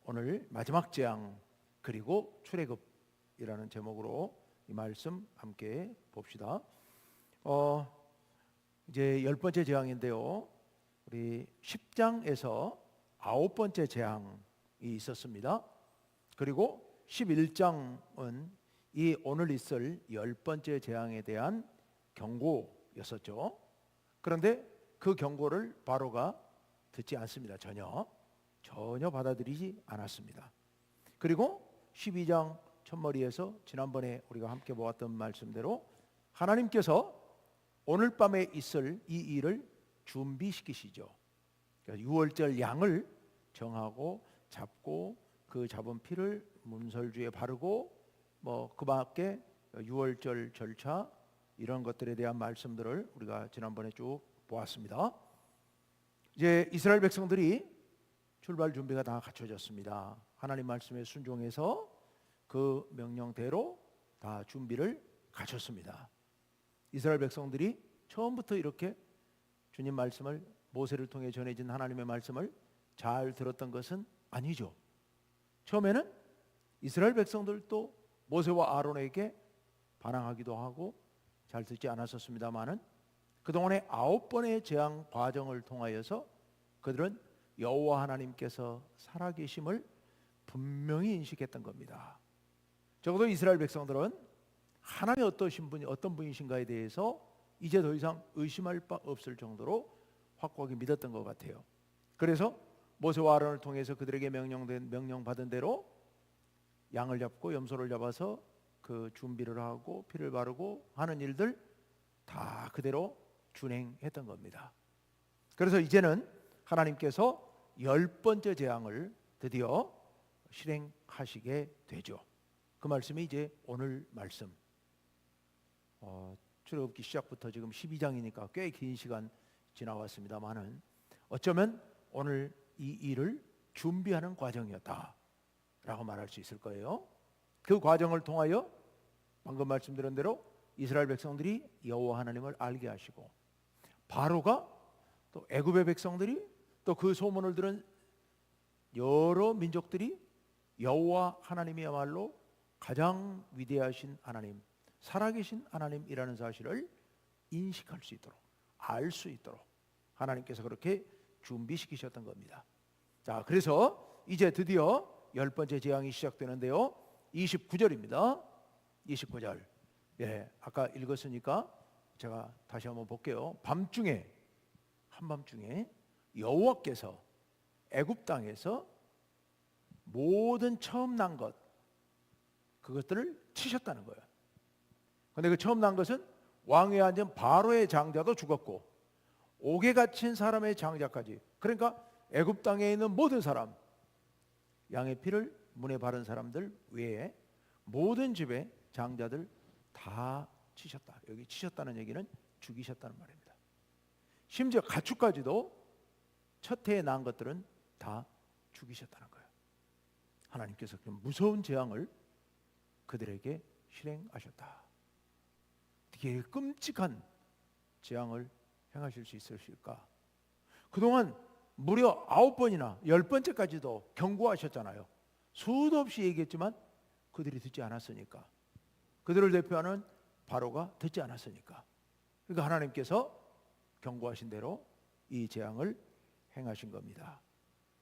오늘 마지막 재앙 그리고 출애굽이라는 제목으로 이 말씀 함께 봅시다. 이제 10번째 재앙인데요. 우리 10장에서 9번째 재앙이 있었습니다. 그리고 11장은 이 오늘 있을 10번째 재앙에 대한 경고였었죠. 그런데 그 경고를 바로가 듣지 않습니다. 전혀 받아들이지 않았습니다. 그리고 12장 첫머리에서 지난번에 우리가 함께 보았던 말씀대로 하나님께서 오늘 밤에 있을 이 일을 준비시키시죠. 그러니까 유월절 양을 정하고 잡고 그 잡은 피를 문설주에 바르고 그 밖에 유월절 절차 이런 것들에 대한 말씀들을 우리가 지난번에 쭉 보았습니다. 이제 이스라엘 백성들이 출발 준비가 다 갖춰졌습니다. 하나님 말씀에 순종해서 그 명령대로 다 준비를 갖췄습니다. 이스라엘 백성들이 처음부터 이렇게 주님 말씀을 모세를 통해 전해진 하나님의 말씀을 잘 들었던 것은 아니죠. 처음에는 이스라엘 백성들도 모세와 아론에게 반항하기도 하고 잘 듣지 않았었습니다마는 그동안의 9번의 재앙 과정을 통하여서 그들은 여호와 하나님께서 살아계심을 분명히 인식했던 겁니다. 적어도 이스라엘 백성들은 하나님이 어떤 분이신가에 대해서 이제 더 이상 의심할 바 없을 정도로 확고하게 믿었던 것 같아요. 그래서 모세와 아론을 통해서 그들에게 명령받은 대로 양을 잡고 염소를 잡아서 그 준비를 하고 피를 바르고 하는 일들 다 그대로 준행했던 겁니다. 그래서 이제는 하나님께서 10번째 재앙을 드디어 실행하시게 되죠. 그 말씀이 이제 오늘 말씀. 출애굽기 시작부터 지금 12장이니까 꽤 긴 시간 지나왔습니다만은 어쩌면 오늘 이 일을 준비하는 과정이었다라고 말할 수 있을 거예요. 그 과정을 통하여 방금 말씀드린 대로 이스라엘 백성들이 여호와 하나님을 알게 하시고 바로가 또 애굽의 백성들이 또 그 소문을 들은 여러 민족들이 여호와 하나님이야말로 가장 위대하신 하나님, 살아계신 하나님이라는 사실을 인식할 수 있도록, 알 수 있도록 하나님께서 그렇게 준비시키셨던 겁니다. 자, 그래서 이제 드디어 10번째 재앙이 시작되는데요. 29절입니다. 29절. 아까 읽었으니까 제가 다시 한번 볼게요. 한밤중에 여호와께서 애굽 땅에서 모든 처음 난 것 그것들을 치셨다는 거예요. 그런데 그 처음 난 것은 왕위에 앉은 바로의 장자도 죽었고 옥에 갇힌 사람의 장자까지, 그러니까 애굽 땅에 있는 모든 사람, 양의 피를 문에 바른 사람들 외에 모든 집의 장자들 다 치셨다. 여기 치셨다는 얘기는 죽이셨다는 말입니다. 심지어 가축까지도 첫 해에 낳은 것들은 다 죽이셨다는 거예요. 하나님께서 그 무서운 재앙을 그들에게 실행하셨다. 되게 끔찍한 재앙을 행하실 수 있으실까? 그동안 무려 9번이나 10번째까지도 경고하셨잖아요. 수도 없이 얘기했지만 그들이 듣지 않았으니까, 그들을 대표하는 바로가 듣지 않았으니까, 그러니까 하나님께서 경고하신 대로 이 재앙을 행하신 겁니다.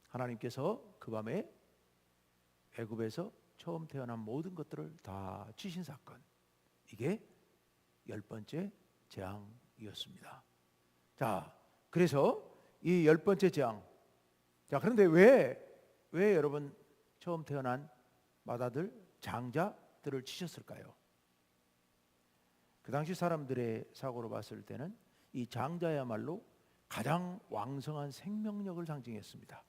하나님께서 그 밤에 애굽에서 처음 태어난 모든 것들을 다 치신 사건, 이게 10번째 재앙이었습니다. 자, 그래서 이 10번째 재앙. 자, 그런데 왜 여러분 처음 태어난 맏아들 장자들을 치셨을까요? 그 당시 사람들의 사고로 봤을 때는 이 장자야말로 가장 왕성한 생명력을 상징했습니다.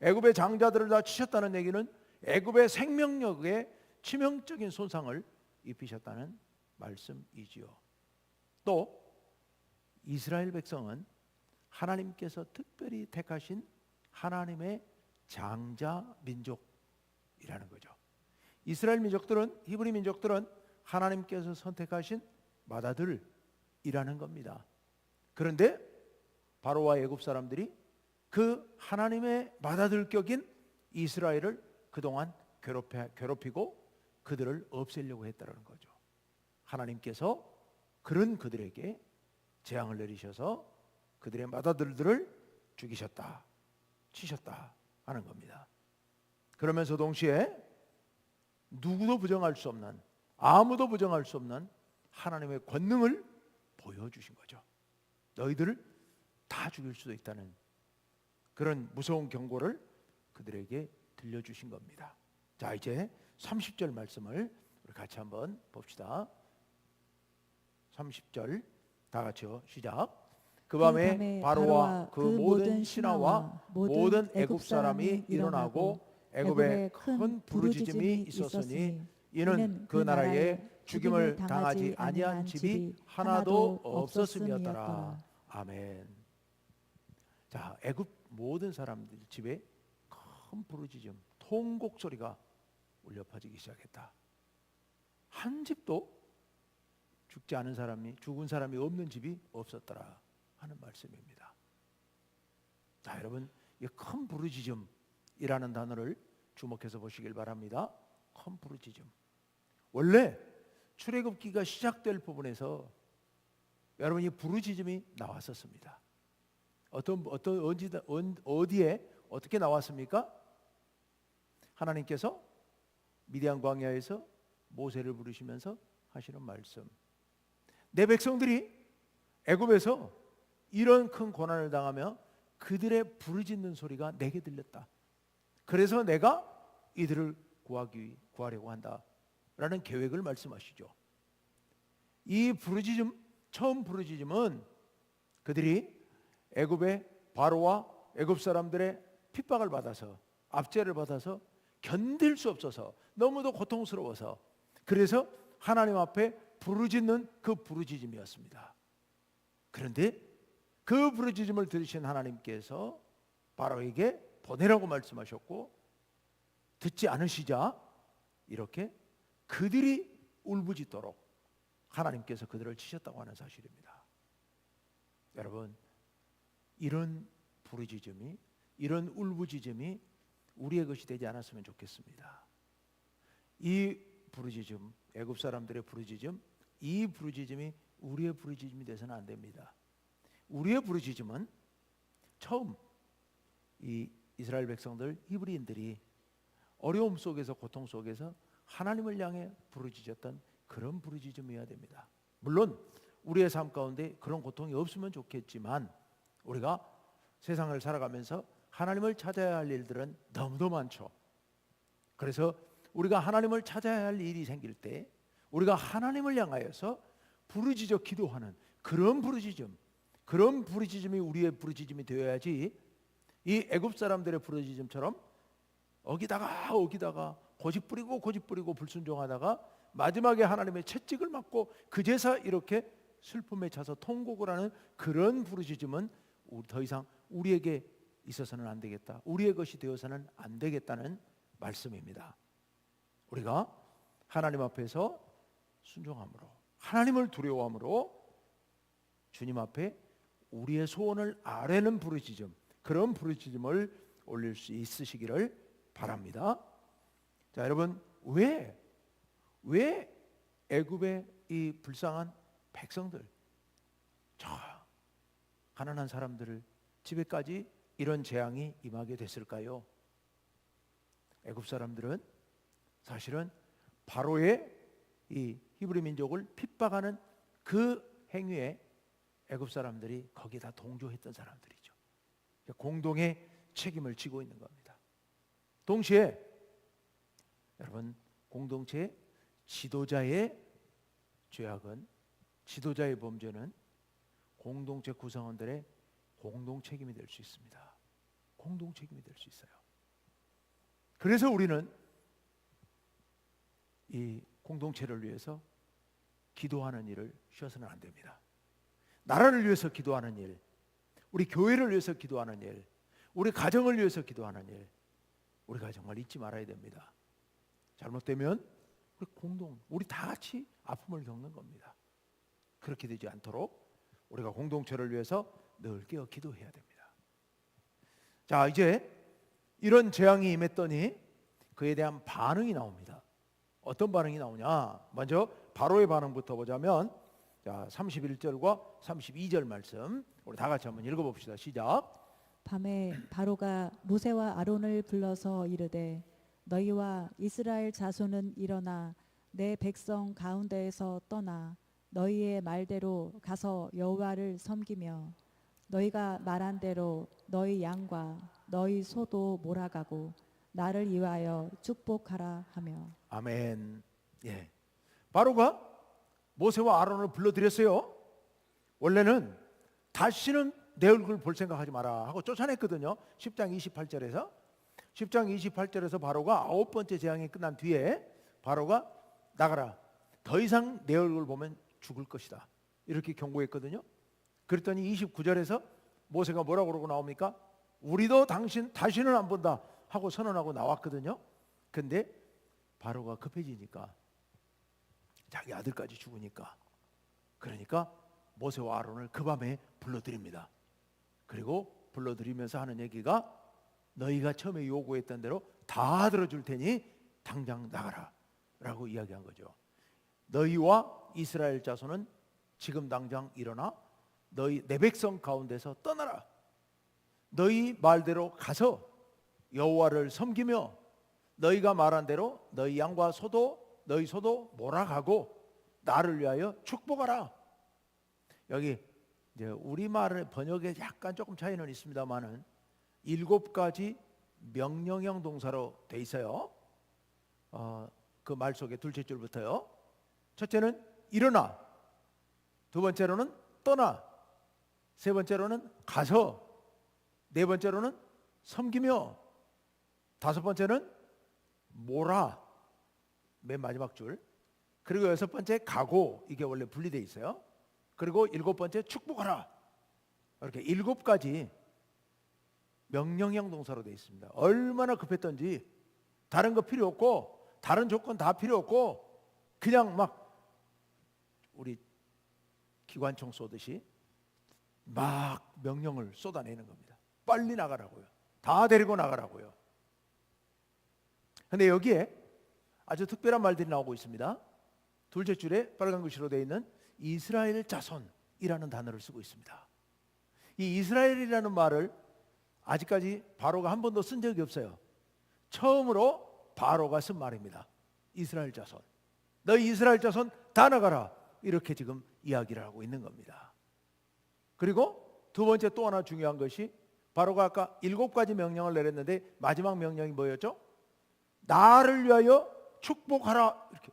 애굽의 장자들을 다 치셨다는 얘기는 애굽의 생명력에 치명적인 손상을 입히셨다는 말씀이지요. 또 이스라엘 백성은 하나님께서 특별히 택하신 하나님의 장자 민족이라는 거죠. 이스라엘 민족들은, 히브리 민족들은 하나님께서 선택하신 맏아들이라는 겁니다. 그런데 바로와 애굽 사람들이 그 하나님의 맏아들격인 이스라엘을 그동안 괴롭히고 그들을 없애려고 했다는 거죠. 하나님께서 그런 그들에게 재앙을 내리셔서 그들의 맏아들들을 죽이셨다, 치셨다 하는 겁니다. 그러면서 동시에 누구도 부정할 수 없는, 아무도 부정할 수 없는 하나님의 권능을 보여주신 거죠. 너희들을 다 죽일 수도 있다는 그런 무서운 경고를 그들에게 들려주신 겁니다. 자, 이제 30절 말씀을 우리 같이 한번 봅시다. 30절 다 같이요. 시작. 그 밤에 바로와 그 모든 신하와 모든 애굽 사람이 일어나고 애굽에 큰 부르짖음이 있었으니 이는 그 나라에 죽임을 당하지 아니한 집이 하나도 없었음이었더라. 아멘. 자, 애굽 모든 사람들 집에 큰 부르짖음, 통곡 소리가 울려 퍼지기 시작했다. 한 집도 죽지 않은 사람이, 죽은 사람이 없는 집이 없었더라 하는 말씀입니다. 자, 여러분, 이 큰 부르짖음이라는 단어를 주목해서 보시길 바랍니다. 큰 부르짖음. 원래 출애굽기가 시작될 부분에서 여러분 이 부르짖음이 나왔었습니다. 어디에 어떻게 나왔습니까? 하나님께서 미디안 광야에서 모세를 부르시면서 하시는 말씀. 내 백성들이 애굽에서 이런 큰 고난을 당하며 그들의 부르짖는 소리가 내게 들렸다. 그래서 내가 이들을 구하려고 한다라는 계획을 말씀하시죠. 이 부르짖음, 처음 부르짖음은 그들이 애굽의 바로와 애굽 사람들의 핍박을 받아서, 압제를 받아서 견딜 수 없어서 너무도 고통스러워서 그래서 하나님 앞에 부르짖는 그 부르짖음이었습니다. 그런데 그 부르짖음을 들으신 하나님께서 바로에게 보내라고 말씀하셨고 듣지 않으시자 이렇게 그들이 울부짖도록 하나님께서 그들을 치셨다고 하는 사실입니다. 여러분, 이런 부르짖음이, 이런 울부짖음이 우리의 것이 되지 않았으면 좋겠습니다. 이 부르짖음, 애굽 사람들의 부르짖음, 이 부르짖음이 우리의 부르짖음이 돼서는 안 됩니다. 우리의 부르짖음은 처음 이 이스라엘 백성들, 히브리인들이 어려움 속에서, 고통 속에서 하나님을 향해 부르짖었던 그런 부르짖음이어야 됩니다. 물론 우리의 삶 가운데 그런 고통이 없으면 좋겠지만 우리가 세상을 살아가면서 하나님을 찾아야 할 일들은 너무도 많죠. 그래서 우리가 하나님을 찾아야 할 일이 생길 때 우리가 하나님을 향하여서 부르짖어 기도하는 그런 부르짖음, 그런 부르짖음이 우리의 부르짖음이 되어야지 이 애굽 사람들의 부르짖음처럼 어기다가 고집부리고 불순종하다가 마지막에 하나님의 채찍을 맞고 그제서 이렇게 슬픔에 차서 통곡을 하는 그런 부르짖음은 더 이상 우리에게 있어서는 안 되겠다, 우리의 것이 되어서는 안 되겠다는 말씀입니다. 우리가 하나님 앞에서 순종함으로, 하나님을 두려워함으로 주님 앞에 우리의 소원을 아뢰는 부르짖음, 그런 부르짖음을 올릴 수 있으시기를 바랍니다. 자, 여러분, 왜 애굽의 이 불쌍한 백성들, 저 가난한 사람들을 집에까지 이런 재앙이 임하게 됐을까요? 애굽 사람들은 사실은 바로의 이 히브리 민족을 핍박하는 그 행위에 애굽 사람들이 거기에 다 동조했던 사람들이죠. 공동의 책임을 지고 있는 겁니다. 동시에 여러분, 공동체 지도자의 죄악은, 지도자의 범죄는 공동체 구성원들의 공동 책임이 될 수 있습니다. 공동 책임이 될 수 있어요. 그래서 우리는 이 공동체를 위해서 기도하는 일을 쉬어서는 안 됩니다. 나라를 위해서 기도하는 일, 우리 교회를 위해서 기도하는 일, 우리 가정을 위해서 기도하는 일, 우리가 정말 잊지 말아야 됩니다. 잘못되면 우리 다 같이 아픔을 겪는 겁니다. 그렇게 되지 않도록 우리가 공동체를 위해서 늘 깨어 기도해야 됩니다. 자, 이제 이런 재앙이 임했더니 그에 대한 반응이 나옵니다. 어떤 반응이 나오냐? 먼저 바로의 반응부터 보자면, 자, 31절과 32절 말씀 우리 다 같이 한번 읽어봅시다. 시작. 밤에 바로가 모세와 아론을 불러서 이르되 너희와 이스라엘 자손은 일어나 내 백성 가운데에서 떠나 너희의 말대로 가서 여호와를 섬기며 너희가 말한 대로 너희 양과 너희 소도 몰아가고 나를 위하여 축복하라 하며. 아멘. 예. 바로가 모세와 아론을 불러들였어요. 원래는 다시는 내 얼굴 볼 생각하지 마라 하고 쫓아냈거든요. 10장 28절에서 바로가 9번째 재앙이 끝난 뒤에 바로가 나가라. 더 이상 내 얼굴 보면 죽을 것이다. 이렇게 경고했거든요. 그랬더니 29절에서 모세가 뭐라고 그러고 나옵니까? 우리도 당신 다시는 안 본다 하고 선언하고 나왔거든요. 근데 바로가 급해지니까, 자기 아들까지 죽으니까, 그러니까 모세와 아론을 그 밤에 불러들입니다. 그리고 불러들이면서 하는 얘기가 너희가 처음에 요구했던 대로 다 들어줄 테니 당장 나가라 라고 이야기한 거죠. 너희와 이스라엘 자손은 지금 당장 일어나 너희 내 백성 가운데서 떠나라. 너희 말대로 가서 여호와를 섬기며 너희가 말한 대로 너희 양과 소도 너희 소도 몰아가고 나를 위하여 축복하라. 여기 이제 우리말의 번역에 약간 조금 차이는 있습니다만은 7가지 명령형 동사로 돼 있어요. 그 말 속에 둘째 줄부터요. 첫째는 일어나, 두 번째로는 떠나, 세 번째로는 가서, 네 번째로는 섬기며, 다섯 번째는 몰아, 맨 마지막 줄, 그리고 여섯 번째 가고, 이게 원래 분리돼 있어요. 그리고 일곱 번째 축복하라. 이렇게 7가지 명령형 동사로 되어 있습니다. 얼마나 급했던지 다른 거 필요 없고 다른 조건 다 필요 없고 그냥 막 우리 기관총 쏘듯이 막 명령을 쏟아내는 겁니다. 빨리 나가라고요. 다 데리고 나가라고요. 근데 여기에 아주 특별한 말들이 나오고 있습니다. 둘째 줄에 빨간 글씨로 되어 있는 이스라엘 자손이라는 단어를 쓰고 있습니다. 이 이스라엘이라는 말을 아직까지 바로가 한 번도 쓴 적이 없어요. 처음으로 바로가 쓴 말입니다. 이스라엘 자손. 너희 이스라엘 자손 다 나가라. 이렇게 지금 이야기를 하고 있는 겁니다. 그리고 두 번째 또 하나 중요한 것이 바로가 아까 7가지 명령을 내렸는데 마지막 명령이 뭐였죠? 나를 위하여 축복하라. 이렇게.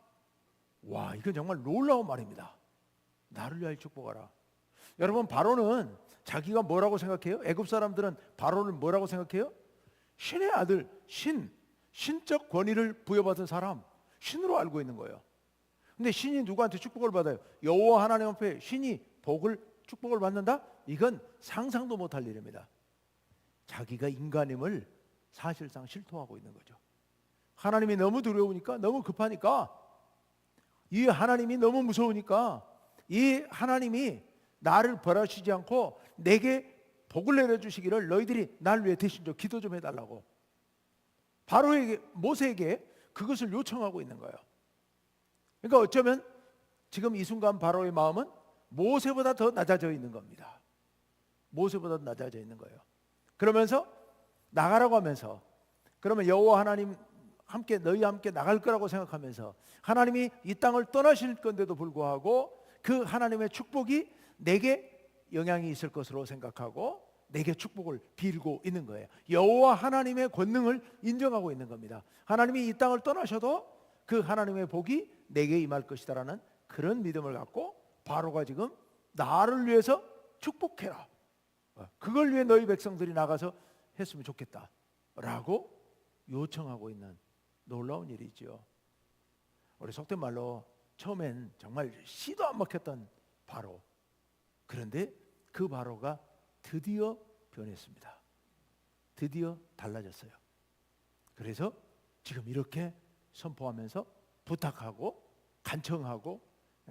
와, 이건 정말 놀라운 말입니다. 나를 위하여 축복하라. 여러분, 바로는 자기가 뭐라고 생각해요? 애굽 사람들은 바로를 뭐라고 생각해요? 신의 아들, 신적 권위를 부여받은 사람, 신으로 알고 있는 거예요. 근데 신이 누구한테 축복을 받아요? 여호와 하나님 앞에 신이 축복을 받는다? 이건 상상도 못할 일입니다. 자기가 인간임을 사실상 실토하고 있는 거죠. 하나님이 너무 두려우니까, 너무 급하니까, 이 하나님이 너무 무서우니까 이 하나님이 나를 벌하시지 않고 내게 복을 내려주시기를 너희들이 날 위해 대신 좀 기도 좀 해달라고 바로에게, 모세에게 그것을 요청하고 있는 거예요. 그러니까 어쩌면 지금 이 순간 바로의 마음은 모세보다 더 낮아져 있는 겁니다. 모세보다 더 낮아져 있는 거예요. 그러면서 나가라고 하면서, 그러면 여호와 하나님 함께 너희와 함께 나갈 거라고 생각하면서 하나님이 이 땅을 떠나실 건데도 불구하고 그 하나님의 축복이 내게 영향이 있을 것으로 생각하고 내게 축복을 빌고 있는 거예요. 여호와 하나님의 권능을 인정하고 있는 겁니다. 하나님이 이 땅을 떠나셔도 그 하나님의 복이 내게 임할 것이다라는 그런 믿음을 갖고 바로가 지금 나를 위해서 축복해라. 그걸 위해 너희 백성들이 나가서 했으면 좋겠다라고 요청하고 있는 놀라운 일이죠. 우리 속된 말로 처음엔 정말 씨도 안 먹혔던 바로, 그런데 그 바로가 드디어 변했습니다. 드디어 달라졌어요. 그래서 지금 이렇게 선포하면서 부탁하고 간청하고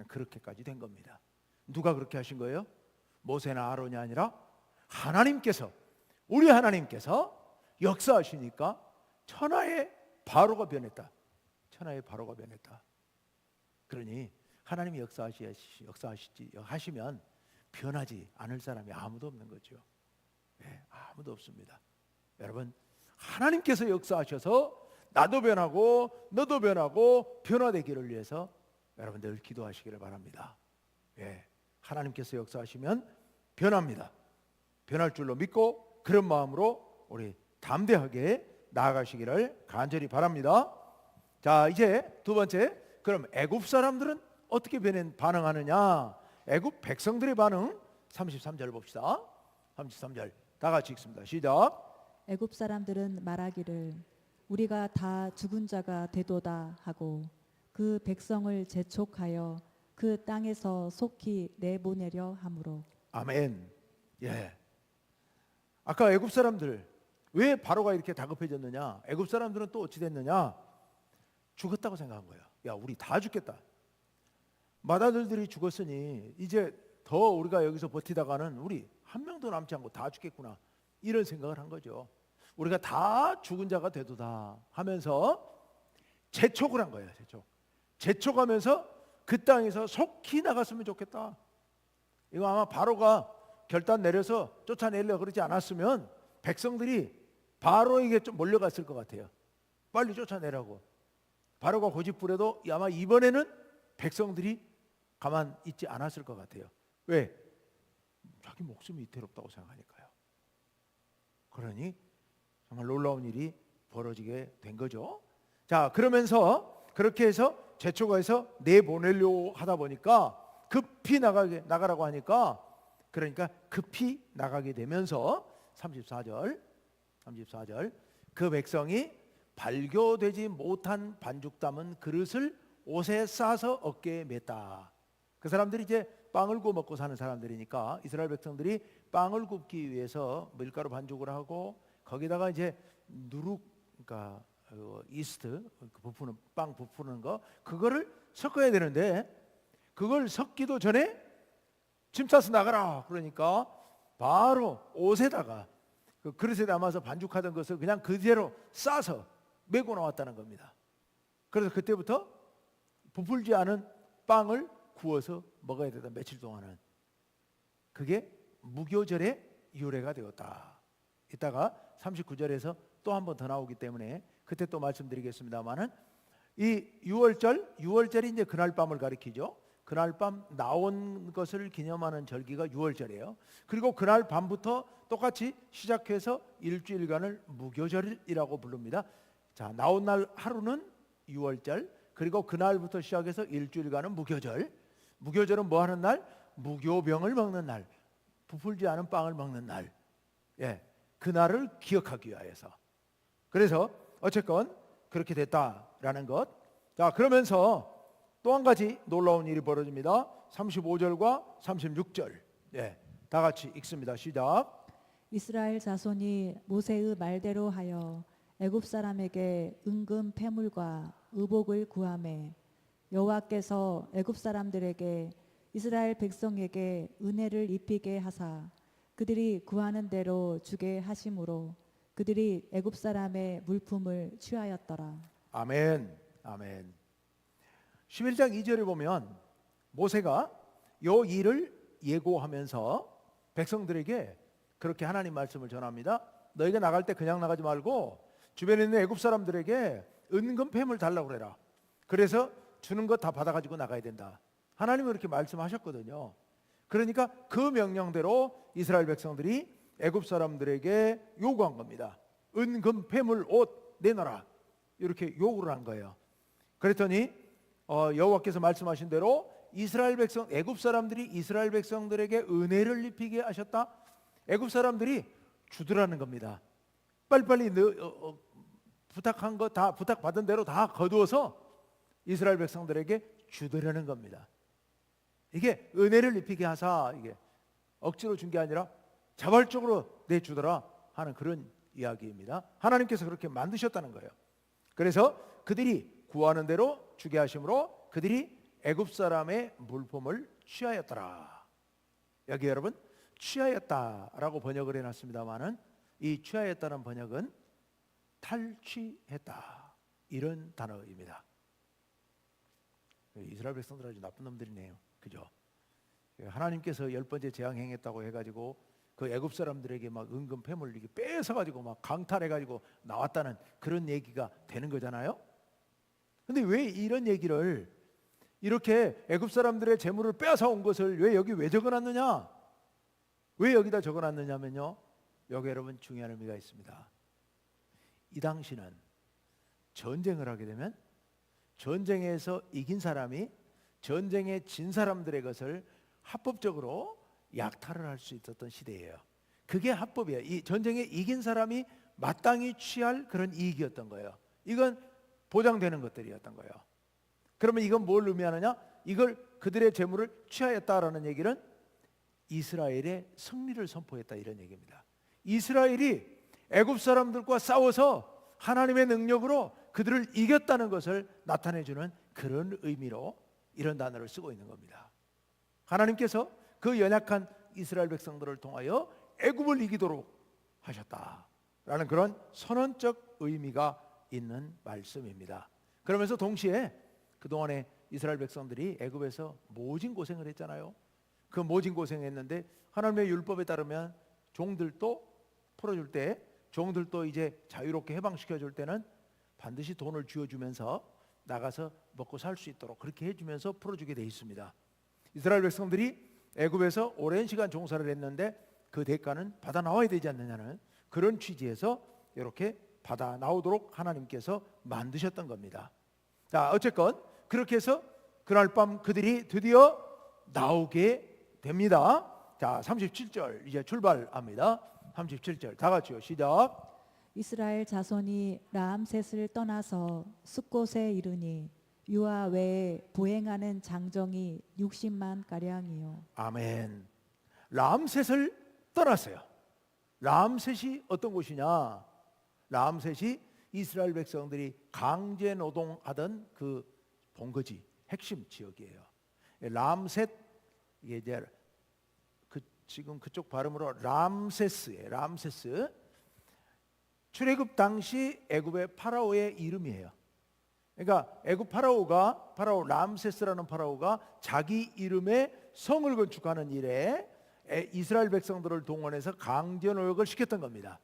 그렇게까지 된 겁니다. 누가 그렇게 하신 거예요? 모세나 아론이 아니라 하나님께서, 우리 하나님께서 역사하시니까 천하의 바로가 변했다. 천하의 바로가 변했다. 그러니 하나님이 하시면 변하지 않을 사람이 아무도 없는 거죠. 네, 아무도 없습니다. 여러분, 하나님께서 역사하셔서 나도 변하고 너도 변하고 변화되기를 위해서 여러분 늘 기도하시기를 바랍니다. 예, 하나님께서 역사하시면 변합니다. 변할 줄로 믿고 그런 마음으로 우리 담대하게 나아가시기를 간절히 바랍니다. 자, 이제 두 번째, 그럼 애굽 사람들은 어떻게 반응하느냐? 애굽 백성들의 반응 33절 봅시다. 33절 다 같이 읽습니다. 시작. 애굽 사람들은 말하기를 우리가 다 죽은 자가 되도다 하고 그 백성을 재촉하여 그 땅에서 속히 내보내려 하므로. 아멘. 예. 아까 애굽 사람들 왜 바로가 이렇게 다급해졌느냐? 애굽 사람들은 또 어찌 됐느냐? 죽었다고 생각한 거예요. 야, 우리 다 죽겠다. 맏아들들이 죽었으니 이제 더 우리가 여기서 버티다가는 우리 한 명도 남지 않고 다 죽겠구나. 이런 생각을 한 거죠. 우리가 다 죽은 자가 되도다 하면서 재촉을 한 거예요. 재촉하면서 그 땅에서 속히 나갔으면 좋겠다. 이거 아마 바로가 결단 내려서 쫓아내려 그러지 않았으면 백성들이 바로에게 좀 몰려갔을 것 같아요. 빨리 쫓아내라고. 바로가 고집부려도 아마 이번에는 백성들이 가만 있지 않았을 것 같아요. 왜? 자기 목숨이 위태롭다고 생각하니까요. 그러니 정말 놀라운 일이 벌어지게 된 거죠. 자, 그러면서 그렇게 해서 재촉해서 내보내려고 하다 보니까 급히 나가라고 하니까, 그러니까 급히 나가게 되면서 34절 그 백성이 발교되지 못한 반죽 담은 그릇을 옷에 싸서 어깨에 맸다. 그 사람들이 이제 빵을 구워 먹고 사는 사람들이니까 이스라엘 백성들이 빵을 굽기 위해서 밀가루 반죽을 하고 거기다가 이제 누룩, 그러니까 이스트, 빵 부푸는 거, 그거를 섞어야 되는데 그걸 섞기도 전에 짐 싸서 나가라 그러니까 바로 옷에다가 그 그릇에 담아서 반죽하던 것을 그냥 그대로 싸서 메고 나왔다는 겁니다. 그래서 그때부터 부풀지 않은 빵을 구워서 먹어야 되다, 며칠 동안은. 그게 무교절의 유래가 되었다. 이따가 39절에서 또 한 번 더 나오기 때문에 그때 또 말씀드리겠습니다만은, 이 6월절이 이제 그날 밤을 가리키죠. 그날 밤 나온 것을 기념하는 절기가 6월절이에요. 그리고 그날 밤부터 똑같이 시작해서 일주일간을 무교절이라고 부릅니다. 자, 나온 날 하루는 6월절, 그리고 그날부터 시작해서 일주일간은 무교절. 무교절은 뭐 하는 날? 무교병을 먹는 날, 부풀지 않은 빵을 먹는 날. 예, 그날을 기억하기 위하여서. 그래서 어쨌건 그렇게 됐다라는 것. 자, 그러면서 또 한 가지 놀라운 일이 벌어집니다. 35절과 36절. 예, 다 같이 읽습니다. 시작. 이스라엘 자손이 모세의 말대로 하여 애굽 사람에게 은금 패물과 의복을 구하매 여호와께서 애굽 사람들에게 이스라엘 백성에게 은혜를 입히게 하사 그들이 구하는 대로 주게 하심으로 그들이 애굽 사람의 물품을 취하였더라. 아멘. 아멘. 11장 2절에 보면 모세가 이 일을 예고하면서 백성들에게 그렇게 하나님 말씀을 전합니다. 너희가 나갈 때 그냥 나가지 말고 주변에 있는 애굽 사람들에게 은금 폐물 달라고 그래라. 그래서 주는 거 다 받아가지고 나가야 된다. 하나님은 그렇게 말씀하셨거든요. 그러니까 그 명령대로 이스라엘 백성들이 애굽 사람들에게 요구한 겁니다. 은금 폐물 옷 내놔라. 이렇게 요구를 한 거예요. 그랬더니 여호와께서 말씀하신 대로 이스라엘 백성, 애굽 사람들이 이스라엘 백성들에게 은혜를 입히게 하셨다. 애굽 사람들이 주더라는 겁니다. 빨리빨리 부탁한 거 다, 부탁받은 대로 다 거두어서 이스라엘 백성들에게 주더라는 겁니다. 이게 은혜를 입히게 하사, 이게 억지로 준 게 아니라 자발적으로 내주더라 하는 그런 이야기입니다. 하나님께서 그렇게 만드셨다는 거예요. 그래서 그들이 구하는 대로 주게 하심으로 그들이 애굽 사람의 물품을 취하였더라. 여기 여러분 취하였다라고 번역을 해놨습니다만은 이 취하였다는 번역은 탈취했다. 이런 단어입니다. 이스라엘 백성들 아주 나쁜 놈들이네요. 그죠? 하나님께서 10번째 재앙 행했다고 해가지고 그 애굽 사람들에게 막 은금 패물 이렇게 뺏어가지고 막 강탈해가지고 나왔다는 그런 얘기가 되는 거잖아요. 근데 왜 이런 얘기를 이렇게 애굽 사람들의 재물을 빼앗아 온 것을 왜 여기 왜 적어놨느냐? 왜 여기다 적어놨느냐면요, 여기 여러분 중요한 의미가 있습니다. 이 당시는 전쟁을 하게 되면 전쟁에서 이긴 사람이 전쟁에 진 사람들의 것을 합법적으로 약탈을 할 수 있었던 시대예요. 그게 합법이에요. 이 전쟁에 이긴 사람이 마땅히 취할 그런 이익이었던 거예요. 이건 보장되는 것들이었던 거예요. 그러면 이건 뭘 의미하느냐? 이걸 그들의 재물을 취하였다라는 얘기는 이스라엘의 승리를 선포했다 이런 얘기입니다. 이스라엘이 애굽 사람들과 싸워서 하나님의 능력으로 그들을 이겼다는 것을 나타내주는 그런 의미로 이런 단어를 쓰고 있는 겁니다. 하나님께서 그 연약한 이스라엘 백성들을 통하여 애굽을 이기도록 하셨다라는 그런 선언적 의미가 있는 말씀입니다. 그러면서 동시에 그동안에 이스라엘 백성들이 애굽에서 모진 고생을 했잖아요. 그 모진 고생했는데 하나님의 율법에 따르면 종들도 풀어줄 때, 종들도 이제 자유롭게 해방시켜 줄 때는 반드시 돈을 쥐어주면서 나가서 먹고 살 수 있도록 그렇게 해주면서 풀어주게 돼 있습니다. 이스라엘 백성들이 애굽에서 오랜 시간 종사를 했는데 그 대가는 받아 나와야 되지 않느냐는 그런 취지에서 이렇게 받아 나오도록 하나님께서 만드셨던 겁니다. 자, 어쨌건 그렇게 해서 그날 밤 그들이 드디어 나오게 됩니다. 자, 37절 이제 출발합니다. 37절 다 같이요. 시작. 이스라엘 자손이 라암셋을 떠나서 숫곳에 이르니 유아 외에 보행하는 장정이 60만 가량이요. 아멘. 라암셋을 떠났어요. 라암셋이 어떤 곳이냐? 라암셋이 이스라엘 백성들이 강제 노동하던 그 본거지 핵심 지역이에요. 라암셋 이게 이제 지금 그쪽 발음으로 람세스예요. 람세스. 출애굽 당시 애굽의 파라오의 이름이에요. 그러니까 애굽 파라오 람세스라는 파라오가 자기 이름의 성을 건축하는 일에 이스라엘 백성들을 동원해서 강제 노역을 시켰던 겁니다.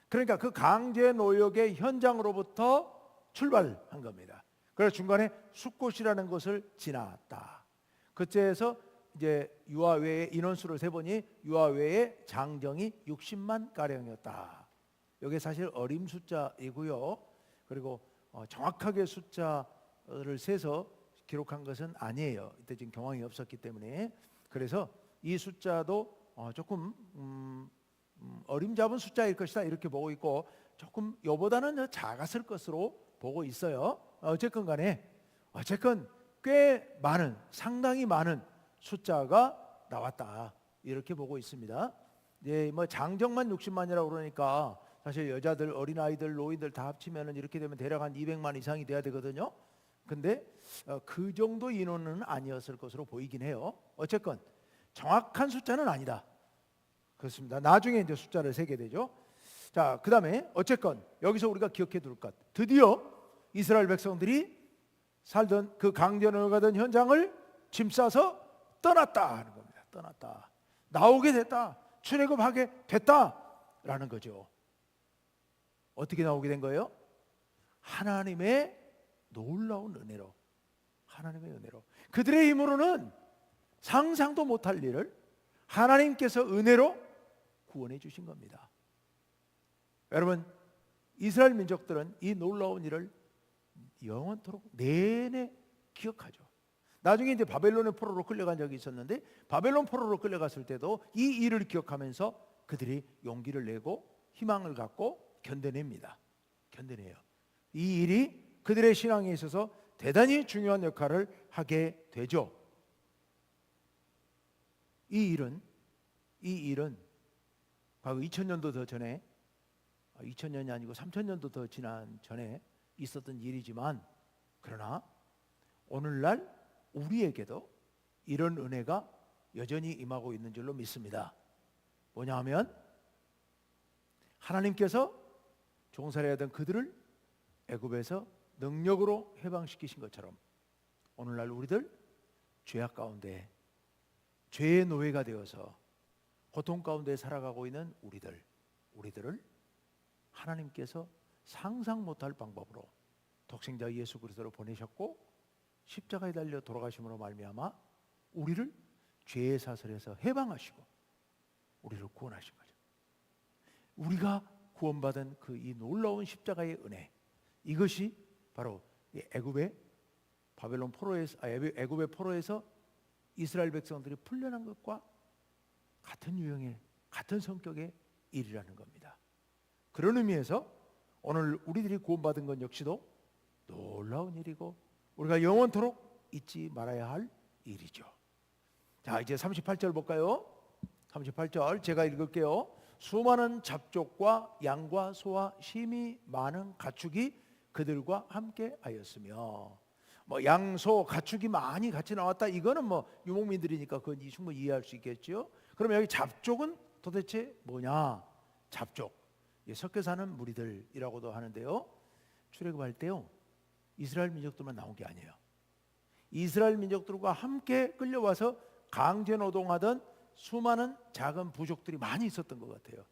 그러니까 그 강제 노역의 현장으로부터 출발한 겁니다. 그래서 중간에 숫곳이라는 곳을 지났다. 그때에서 이제 유아 외의 인원수를 세보니 유아 외의 장정이 60만 가량이었다. 이게 사실 어림 숫자이고요. 그리고 정확하게 숫자를 세서 기록한 것은 아니에요. 이때 지금 경황이 없었기 때문에. 그래서 이 숫자도 조금 어림잡은 숫자일 것이다 이렇게 보고 있고 조금 요보다는 작았을 것으로 보고 있어요. 어쨌건 간에 꽤 많은, 상당히 많은 숫자가 나왔다 이렇게 보고 있습니다. 이제 뭐 장정만 60만이라고 그러니까 사실 여자들, 어린아이들, 노인들 다 합치면은 이렇게 되면 대략 한 200만 이상이 돼야 되거든요. 근데 그 정도 인원은 아니었을 것으로 보이긴 해요. 어쨌건 정확한 숫자는 아니다. 그렇습니다. 나중에 이제 숫자를 세게 되죠. 자, 그다음에 어쨌건 여기서 우리가 기억해 둘 것. 드디어 이스라엘 백성들이 살던 그 강제노예 가던 현장을 짐 싸서 떠났다 하는 겁니다. 떠났다. 나오게 됐다. 출애굽하게 됐다라는 거죠. 어떻게 나오게 된 거예요? 하나님의 놀라운 은혜로. 하나님의 은혜로. 그들의 힘으로는 상상도 못할 일을 하나님께서 은혜로 구원해 주신 겁니다. 여러분, 이스라엘 민족들은 이 놀라운 일을 영원토록 내내 기억하죠. 나중에 이제 바벨론의 포로로 끌려간 적이 있었는데 바벨론 포로로 끌려갔을 때도 이 일을 기억하면서 그들이 용기를 내고 희망을 갖고 견뎌냅니다. 견뎌내요. 이 일이 그들의 신앙에 있어서 대단히 중요한 역할을 하게 되죠. 이 일은 과거 2000년도 더 전에 2000년이 아니고 3000년도 더 지난 전에 있었던 일이지만 그러나 오늘날 우리에게도 이런 은혜가 여전히 임하고 있는 줄로 믿습니다. 뭐냐 하면 하나님께서 종살이하던 그들을 애굽에서 능력으로 해방시키신 것처럼 오늘날 우리들 죄악 가운데 죄의 노예가 되어서 고통 가운데 살아가고 있는 우리들을 하나님께서 상상 못할 방법으로 독생자 예수 그리스도를 보내셨고 십자가에 달려 돌아가심으로 말미암아 우리를 죄의 사슬에서 해방하시고 우리를 구원하신 거죠. 우리가 구원받은 그 이 놀라운 십자가의 은혜, 이것이 바로 애굽의 애굽의 포로에서 이스라엘 백성들이 풀려난 것과 같은 유형의 같은 성격의 일이라는 겁니다. 그런 의미에서 오늘 우리들이 구원받은 것 역시도 놀라운 일이고 우리가 영원토록 잊지 말아야 할 일이죠. 자, 이제 38절 볼까요? 38절 제가 읽을게요. 수많은 잡족과 양과 소와 심히 많은 가축이 그들과 함께 하였으며, 뭐 양소 가축이 많이 같이 나왔다, 이거는 뭐 유목민들이니까 그건 충분히 이해할 수 있겠죠. 그럼 여기 잡족은 도대체 뭐냐? 잡족, 섞여 사는 무리들이라고도 하는데요. 출애굽할 때요 이스라엘 민족들만 나온 게 아니에요. 이스라엘 민족들과 함께 끌려와서 강제 노동하던 수많은 작은 부족들이 많이 있었던 것 같아요.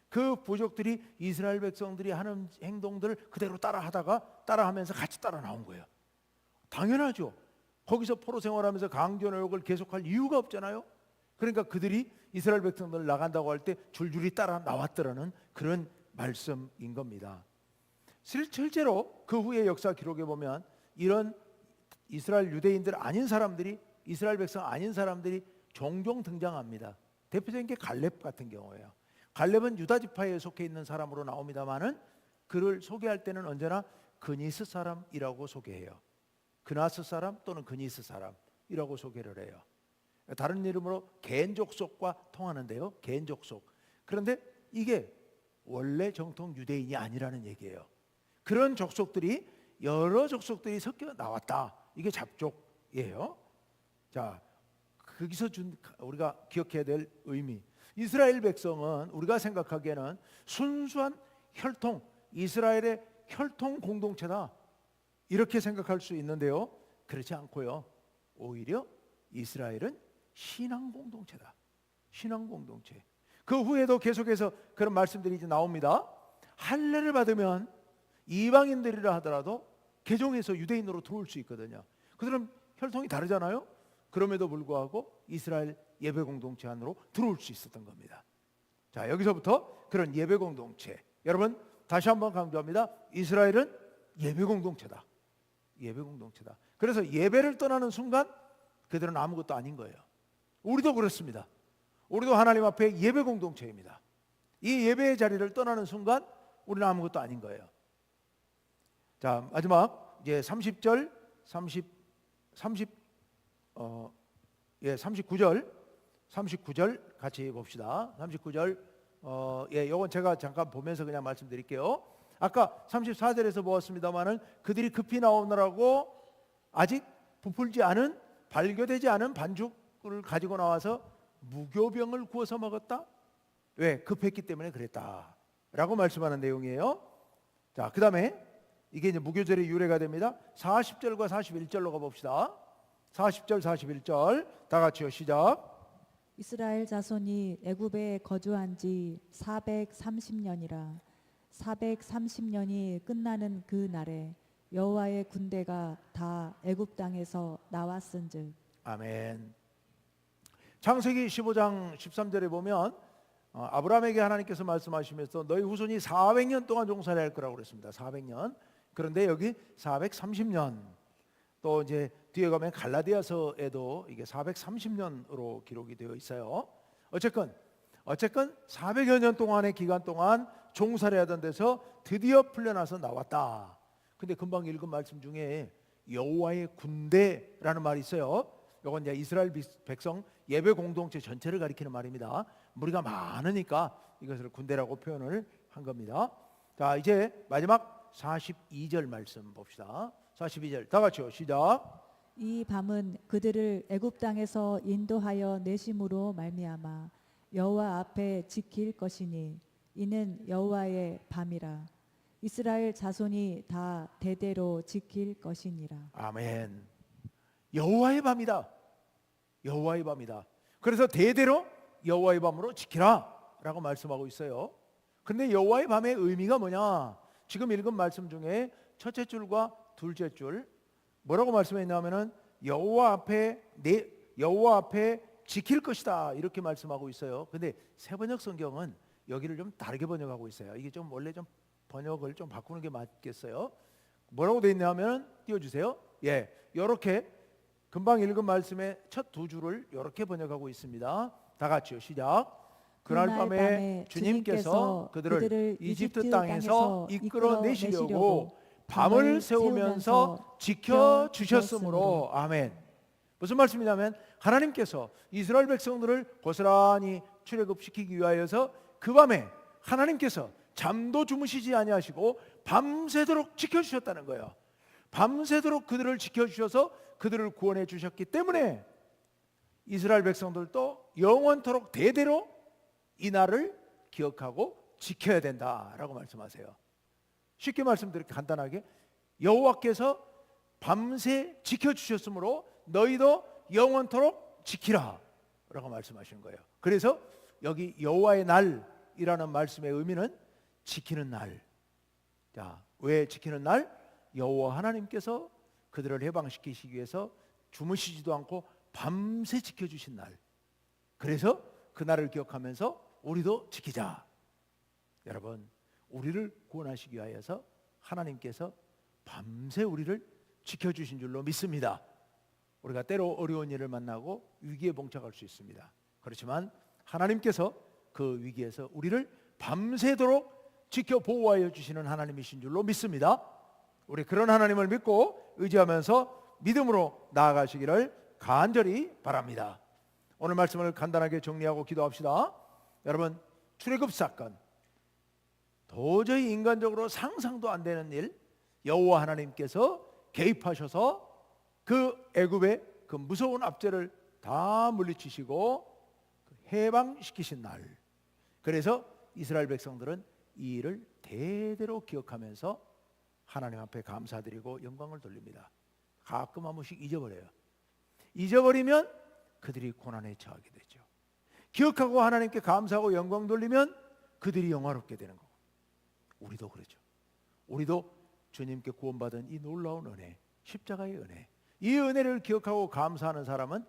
그 부족들이 이스라엘 백성들이 하는 행동들을 그대로 따라하면서 같이 따라 나온 거예요. 당연하죠. 거기서 포로 생활하면서 강제 노역을 계속할 이유가 없잖아요. 그러니까 그들이 이스라엘 백성들 나간다고 할 때 줄줄이 따라 나왔더라는 그런 말씀인 겁니다. 실제로 그 후의 역사 기록에 보면 이런 이스라엘 유대인들 아닌 사람들이, 이스라엘 백성 아닌 사람들이 종종 등장합니다. 대표적인 게 갈렙 같은 경우예요. 갈렙은 유다 지파에 속해 있는 사람으로 나옵니다만은 그를 소개할 때는 언제나 그니스 사람이라고 소개해요. 그나스 사람 또는 그니스 사람이라고 소개를 해요. 다른 이름으로 겐 족속과 통하는데요. 겐 족속. 그런데 이게 원래 정통 유대인이 아니라는 얘기예요. 그런 족속들이 여러 족속들이 섞여 나왔다. 이게 잡족이에요. 자, 거기서 우리가 기억해야 될 의미. 이스라엘 백성은 우리가 생각하기에는 순수한 혈통, 이스라엘의 혈통 공동체다, 이렇게 생각할 수 있는데요. 그렇지 않고요. 오히려 이스라엘은 신앙 공동체다. 신앙 공동체. 그 후에도 계속해서 그런 말씀들이 이제 나옵니다. 할례를 받으면 이방인들이라 하더라도 개종해서 유대인으로 들어올 수 있거든요. 그들은 혈통이 다르잖아요. 그럼에도 불구하고 이스라엘 예배 공동체 안으로 들어올 수 있었던 겁니다. 자, 여기서부터 그런 예배 공동체, 여러분 다시 한번 강조합니다. 이스라엘은 예배 공동체다. 예배 공동체다. 그래서 예배를 떠나는 순간 그들은 아무것도 아닌 거예요. 우리도 그렇습니다. 우리도 하나님 앞에 예배 공동체입니다. 이 예배의 자리를 떠나는 순간 우리는 아무것도 아닌 거예요. 자, 마지막 이제 39절 같이 봅시다. 39절 요건 제가 잠깐 보면서 그냥 말씀드릴게요. 아까 34절에서 보았습니다마는 그들이 급히 나오느라고 아직 부풀지 않은, 발교되지 않은 반죽을 가지고 나와서 무교병을 구워서 먹었다. 왜? 급했기 때문에 그랬다라고 말씀하는 내용이에요. 자, 그 다음에 이게 이제 무교절의 유래가 됩니다. 40절과 41절로 가봅시다. 40절 41절 다 같이요. 시작. 이스라엘 자손이 애굽에 거주한 지 430년이라 430년이 끝나는 그 날에 여호와의 군대가 다 애굽 땅에서 나왔은즉. 아멘. 창세기 15장 13절에 보면 아브라함에게 하나님께서 말씀하시면서 너희 후손이 400년 동안 종살이 할 거라고 그랬습니다. 400년. 그런데 여기 430년, 또 이제 뒤에 가면 갈라디아서에도 이게 430년으로 기록이 되어 있어요. 어쨌건 400여 년 동안의 기간 동안 종살이하던 데서 드디어 풀려나서 나왔다. 근데 금방 읽은 말씀 중에 여호와의 군대라는 말이 있어요. 이건 이제 이스라엘 백성 예배 공동체 전체를 가리키는 말입니다. 무리가 많으니까 이것을 군대라고 표현을 한 겁니다. 자, 이제 마지막 42절 말씀 봅시다. 42절 다 같이요. 시작. 이 밤은 그들을 애굽 땅에서 인도하여 내심으로 말미암아 여호와 앞에 지킬 것이니 이는 여호와의 밤이라. 이스라엘 자손이 다 대대로 지킬 것이니라. 아멘. 여호와의 밤이다. 여호와의 밤이다. 그래서 대대로 여호와의 밤으로 지키라 라고 말씀하고 있어요. 근데 여호와의 밤의 의미가 뭐냐? 지금 읽은 말씀 중에 첫째 줄과 둘째 줄 뭐라고 말씀했냐면은 여호와 앞에 지킬 것이다 이렇게 말씀하고 있어요. 근데 새번역 성경은 여기를 좀 다르게 번역하고 있어요. 이게 좀 원래 좀 번역을 좀 바꾸는 게 맞겠어요. 뭐라고 돼 있냐면 띄워주세요. 예, 이렇게 금방 읽은 말씀의 첫 두 줄을 이렇게 번역하고 있습니다. 다 같이요. 시작. 그날 밤에 주님께서 그들을 이집트 땅에서 이끌어 내시려고 밤을 세우면서 지켜주셨으므로. 아멘. 무슨 말씀이냐면 하나님께서 이스라엘 백성들을 고스란히 출애굽시키기 위하여서 그 밤에 하나님께서 잠도 주무시지 아니하시고 밤새도록 지켜주셨다는 거예요. 밤새도록 그들을 지켜주셔서 그들을 구원해 주셨기 때문에 이스라엘 백성들도 영원토록 대대로 이 날을 기억하고 지켜야 된다라고 말씀하세요. 쉽게 말씀드릴게요. 간단하게 여호와께서 밤새 지켜주셨으므로 너희도 영원토록 지키라 라고 말씀하시는 거예요. 그래서 여기 여호와의 날이라는 말씀의 의미는 지키는 날. 자, 왜 지키는 날? 여호와 하나님께서 그들을 해방시키시기 위해서 주무시지도 않고 밤새 지켜주신 날. 그래서 그 날을 기억하면서 우리도 지키자. 여러분, 우리를 구원하시기 위하여서 하나님께서 밤새 우리를 지켜주신 줄로 믿습니다. 우리가 때로 어려운 일을 만나고 위기에 봉착할 수 있습니다. 그렇지만 하나님께서 그 위기에서 우리를 밤새도록 지켜 보호하여 주시는 하나님이신 줄로 믿습니다. 우리 그런 하나님을 믿고 의지하면서 믿음으로 나아가시기를 간절히 바랍니다. 오늘 말씀을 간단하게 정리하고 기도합시다. 여러분, 출애굽 사건, 도저히 인간적으로 상상도 안 되는 일, 여호와 하나님께서 개입하셔서 그 애굽의 그 무서운 압제를 다 물리치시고 해방시키신 날. 그래서 이스라엘 백성들은 이 일을 대대로 기억하면서 하나님 앞에 감사드리고 영광을 돌립니다. 가끔 한 번씩 잊어버려요. 잊어버리면 그들이 고난에 처하게 되죠. 기억하고 하나님께 감사하고 영광 돌리면 그들이 영화롭게 되는 거고. 우리도 그렇죠. 우리도 주님께 구원받은 이 놀라운 은혜, 십자가의 은혜, 이 은혜를 기억하고 감사하는 사람은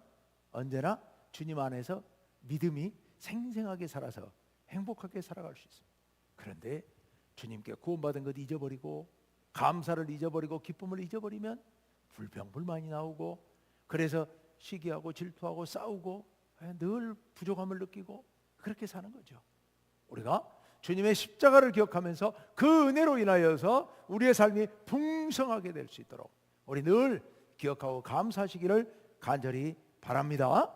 언제나 주님 안에서 믿음이 생생하게 살아서 행복하게 살아갈 수 있습니다. 그런데 주님께 구원받은 것 잊어버리고 감사를 잊어버리고 기쁨을 잊어버리면 불평불만이 나오고, 그래서 시기하고 질투하고 싸우고 늘 부족함을 느끼고 그렇게 사는 거죠. 우리가 주님의 십자가를 기억하면서 그 은혜로 인하여서 우리의 삶이 풍성하게 될 수 있도록 우리 늘 기억하고 감사하시기를 간절히 바랍니다.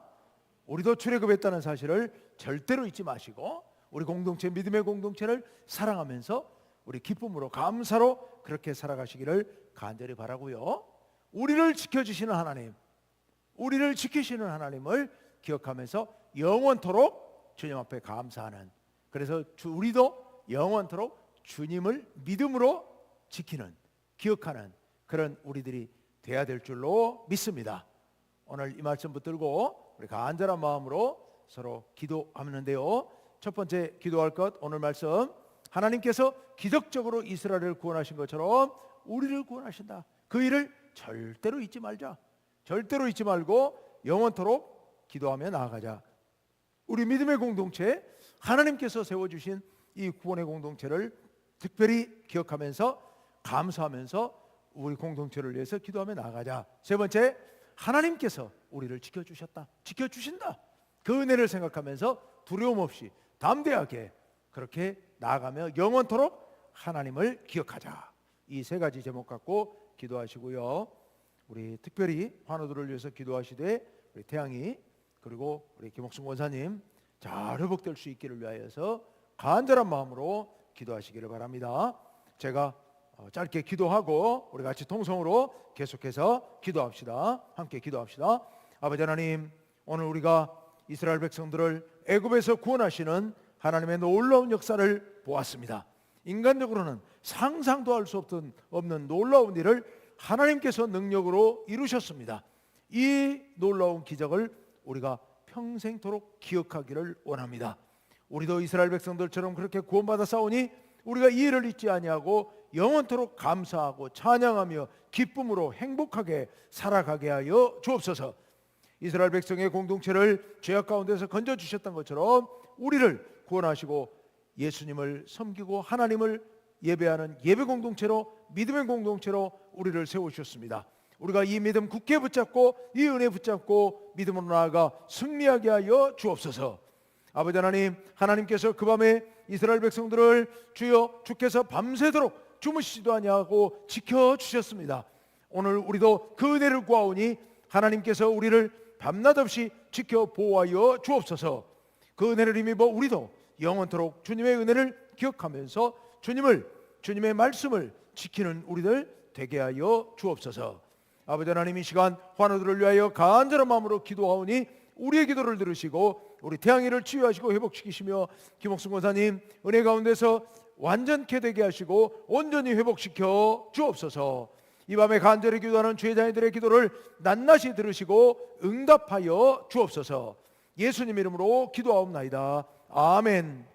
우리도 출애굽했다는 사실을 절대로 잊지 마시고 우리 공동체, 믿음의 공동체를 사랑하면서 우리 기쁨으로 감사로 그렇게 살아가시기를 간절히 바라고요. 우리를 지켜주시는 하나님, 우리를 지키시는 하나님을 기억하면서 영원토록 주님 앞에 감사하는, 그래서 우리도 영원토록 주님을 믿음으로 지키는, 기억하는 그런 우리들이 돼야 될 줄로 믿습니다. 오늘 이 말씀 붙들고 우리 간절한 마음으로 서로 기도하는데요. 첫 번째 기도할 것, 오늘 말씀, 하나님께서 기적적으로 이스라엘을 구원하신 것처럼 우리를 구원하신다. 그 일을 절대로 잊지 말자. 절대로 잊지 말고 영원토록 기도하며 나아가자. 우리 믿음의 공동체, 하나님께서 세워주신 이 구원의 공동체를 특별히 기억하면서 감사하면서 우리 공동체를 위해서 기도하며 나아가자. 세 번째, 하나님께서 우리를 지켜주셨다, 지켜주신다. 그 은혜를 생각하면서 두려움 없이 담대하게 그렇게 나아가며 영원토록 하나님을 기억하자. 이 세 가지 제목 갖고 기도하시고요. 우리 특별히 환우들을 위해서 기도하시되 우리 태양이 그리고 우리 김옥순 권사님 잘 회복될 수 있기를 위하여서 간절한 마음으로 기도하시기를 바랍니다. 제가 짧게 기도하고 우리 같이 통성으로 계속해서 기도합시다. 함께 기도합시다. 아버지 하나님, 오늘 우리가 이스라엘 백성들을 애굽에서 구원하시는 하나님의 놀라운 역사를 보았습니다. 인간적으로는 상상도 할 수 없는 놀라운 일을 하나님께서 능력으로 이루셨습니다. 이 놀라운 기적을 우리가 평생토록 기억하기를 원합니다. 우리도 이스라엘 백성들처럼 그렇게 구원받아 싸우니 우리가 이 일을 잊지 아니하고 영원토록 감사하고 찬양하며 기쁨으로 행복하게 살아가게 하여 주옵소서. 이스라엘 백성의 공동체를 죄악 가운데서 건져주셨던 것처럼 우리를 구원하시고 예수님을 섬기고 하나님을 예배하는 예배 공동체로, 믿음의 공동체로 우리를 세우셨습니다. 우리가 이 믿음 굳게 붙잡고 이 은혜 붙잡고 믿음으로 나아가 승리하게 하여 주옵소서. 아버지 하나님, 하나님께서 그 밤에 이스라엘 백성들을 주여 주께서 밤새도록 주무시지도 아니하고 지켜주셨습니다. 오늘 우리도 그 은혜를 구하오니 하나님께서 우리를 밤낮 없이 지켜 보호하여 주옵소서. 그 은혜를 힘입어 우리도 영원토록 주님의 은혜를 기억하면서 주님의 말씀을 지키는 우리들 되게 하여 주옵소서. 아버지 하나님, 이 시간 환우들을 위하여 간절한 마음으로 기도하오니 우리의 기도를 들으시고 우리 태양이를 치유하시고 회복시키시며 김옥순 권사님 은혜 가운데서 완전케 되게 하시고 온전히 회복시켜 주옵소서. 이 밤에 간절히 기도하는 주의 자녀들의 기도를 낱낱이 들으시고 응답하여 주옵소서. 예수님 이름으로 기도하옵나이다. 아멘.